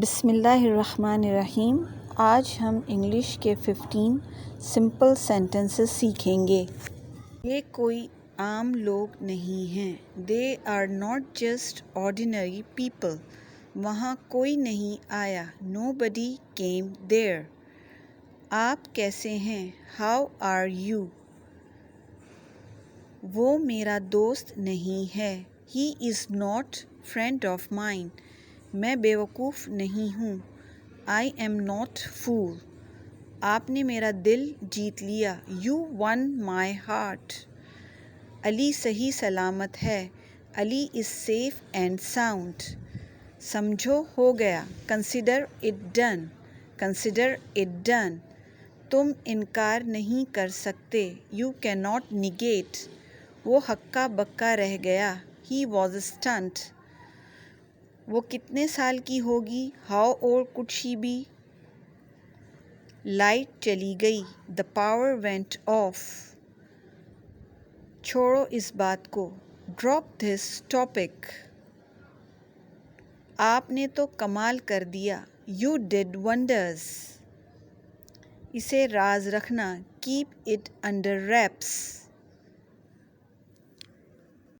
بسم اللہ الرحمن الرحیم۔ آج ہم انگلش کے 15 سمپل سینٹنسز سیکھیں گے۔ یہ کوئی عام لوگ نہیں ہیں۔ They are not just ordinary people۔ وہاں کوئی نہیں آیا۔ Nobody came there۔ آپ کیسے ہیں؟ How are you؟ وہ میرا دوست نہیں ہے۔ He is not friend of mine۔ میں بیوقوف نہیں ہوں۔ I am not fool۔ آپ نے میرا دل جیت لیا۔ You won my heart۔ علی صحیح سلامت ہے۔ علی is safe and sound۔ سمجھو ہو گیا۔ Consider it done۔ Consider it done۔ تم انکار نہیں کر سکتے۔ You cannot negate۔ وہ ہکا بکا رہ گیا۔ He was stunned۔ وہ کتنے سال کی ہوگی؟ How old could she be؟ Light چلی گئی۔ The power went off۔ چھوڑو اس بات کو۔ Drop this topic۔ آپ نے تو کمال کر دیا۔ You did wonders۔ اسے راز رکھنا۔ Keep it under wraps۔